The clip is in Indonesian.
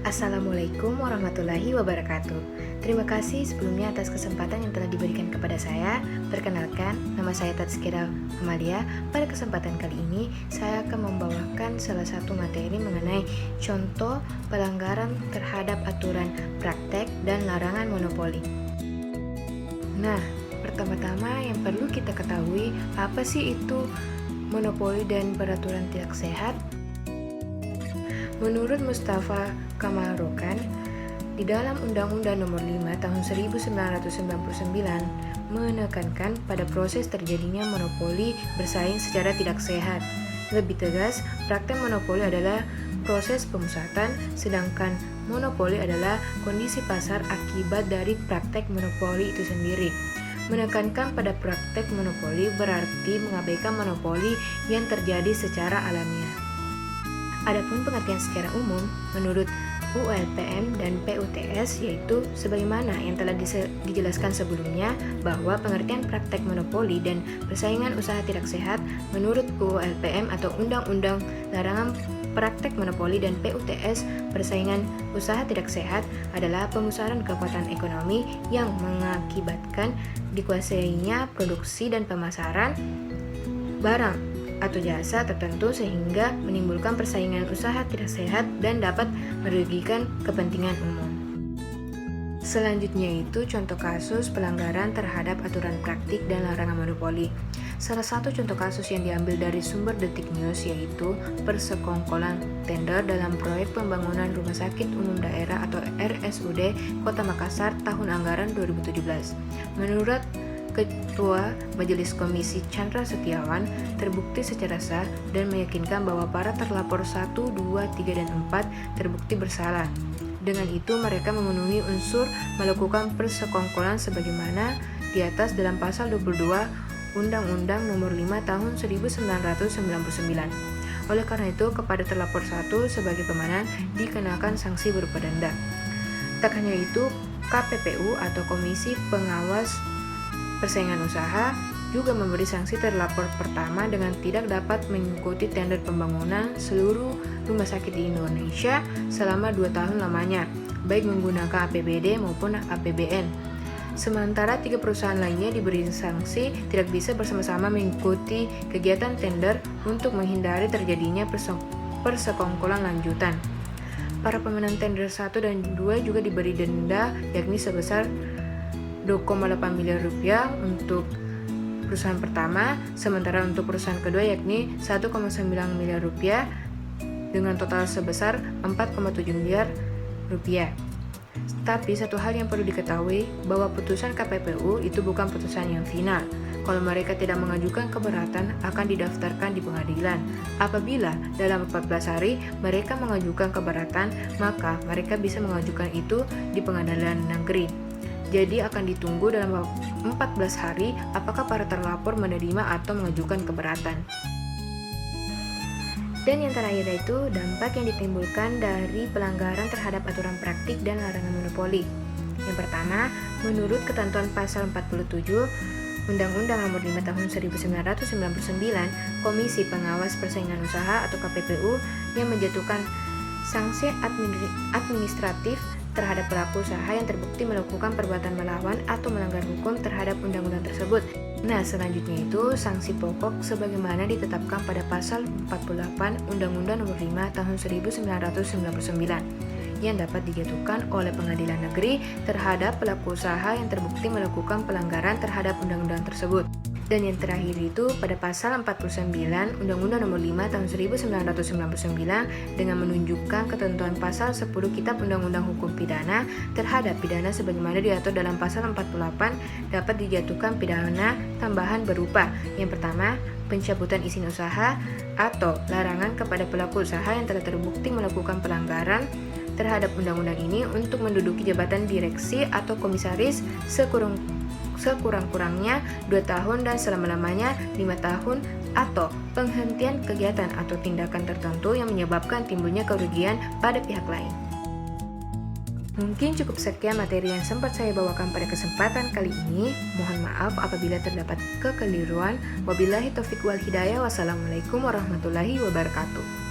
Assalamualaikum warahmatullahi wabarakatuh. Terima kasih sebelumnya atas kesempatan yang telah diberikan kepada saya. Perkenalkan, nama saya Tazkira Amalia. Pada kesempatan kali ini, saya akan membawakan salah satu materi mengenai contoh pelanggaran terhadap aturan praktek dan larangan monopoli. Nah, pertama-tama yang perlu kita ketahui, apa sih itu monopoli dan peraturan tidak sehat? Menurut Mustafa Kamal Rokan, di dalam Undang-Undang Nomor 5 Tahun 1999 menekankan pada proses terjadinya monopoli bersaing secara tidak sehat. Lebih tegas, praktek monopoli adalah proses pemusatan, sedangkan monopoli adalah kondisi pasar akibat dari praktek monopoli itu sendiri. Menekankan pada praktek monopoli berarti mengabaikan monopoli yang terjadi secara alamiah. Adapun pengertian secara umum, menurut ULPM dan PUTS, yaitu sebagaimana yang telah dijelaskan sebelumnya, bahwa pengertian praktek monopoli dan persaingan usaha tidak sehat menurut ULPM atau Undang-Undang Larangan Praktek Monopoli dan PUTS persaingan usaha tidak sehat adalah pemusaran kekuatan ekonomi yang mengakibatkan dikuasainya produksi dan pemasaran barang atau jasa tertentu sehingga menimbulkan persaingan usaha tidak sehat dan dapat merugikan kepentingan umum. Selanjutnya itu contoh kasus pelanggaran terhadap aturan praktik dan larangan monopoli. Salah satu contoh kasus yang diambil dari sumber Detik News yaitu persekongkolan tender dalam proyek pembangunan Rumah Sakit Umum Daerah atau RSUD Kota Makassar tahun anggaran 2017. Menurut Ketua Majelis Komisi Chandra Setiawan, terbukti secara sah dan meyakinkan bahwa para terlapor 1, 2, 3, dan 4 terbukti bersalah. Dengan itu, mereka memenuhi unsur melakukan persekongkolan sebagaimana di atas dalam pasal 22 Undang-Undang Nomor 5 Tahun 1999. Oleh karena itu, kepada terlapor 1 sebagai pemenang dikenakan sanksi berupa denda. Tak hanya itu, KPPU atau Komisi Pengawas Persaingan Usaha juga memberi sanksi terlapor pertama dengan tidak dapat mengikuti tender pembangunan seluruh rumah sakit di Indonesia selama 2 tahun lamanya, baik menggunakan APBD maupun APBN. Sementara 3 perusahaan lainnya diberi sanksi tidak bisa bersama-sama mengikuti kegiatan tender untuk menghindari terjadinya persekongkolan lanjutan. Para pemenang tender 1 dan 2 juga diberi denda yakni sebesar 2,8 miliar rupiah untuk perusahaan pertama, sementara untuk perusahaan kedua yakni 1,9 miliar rupiah dengan total sebesar 4,7 miliar rupiah. Tapi satu hal yang perlu diketahui bahwa putusan KPPU itu bukan putusan yang final. Kalau mereka tidak mengajukan keberatan akan didaftarkan di pengadilan. Apabila dalam 14 hari mereka mengajukan keberatan, maka mereka bisa mengajukan itu di pengadilan negeri. Jadi akan ditunggu dalam 14 hari apakah para terlapor menerima atau mengajukan keberatan. Dan yang terakhir itu dampak yang ditimbulkan dari pelanggaran terhadap aturan praktik dan larangan monopoli. Yang pertama, menurut ketentuan pasal 47 Undang-Undang Nomor 5 Tahun 1999, Komisi Pengawas Persaingan Usaha atau KPPU yang menjatuhkan sanksi administratif terhadap pelaku usaha yang terbukti melakukan perbuatan melawan atau melanggar hukum terhadap undang-undang tersebut. Nah, selanjutnya itu sanksi pokok sebagaimana ditetapkan pada pasal 48 Undang-Undang Nomor 5 Tahun 1999 yang dapat dijatuhkan oleh pengadilan negeri terhadap pelaku usaha yang terbukti melakukan pelanggaran terhadap undang-undang tersebut. Dan yang terakhir itu pada pasal 49 Undang-Undang Nomor 5 Tahun 1999 dengan menunjukkan ketentuan pasal 10 Kitab Undang-Undang Hukum Pidana terhadap pidana sebagaimana diatur dalam pasal 48 dapat dijatuhkan pidana tambahan berupa yang pertama, pencabutan izin usaha atau larangan kepada pelaku usaha yang telah terbukti melakukan pelanggaran terhadap undang-undang ini untuk menduduki jabatan direksi atau komisaris sekurang-kurangnya 2 tahun dan selama-lamanya 5 tahun atau penghentian kegiatan atau tindakan tertentu yang menyebabkan timbulnya kerugian pada pihak lain. Mungkin cukup sekian materi yang sempat saya bawakan pada kesempatan kali ini. Mohon maaf apabila terdapat kekeliruan. Wabillahi taufiq wal hidayah. Wassalamualaikum warahmatullahi wabarakatuh.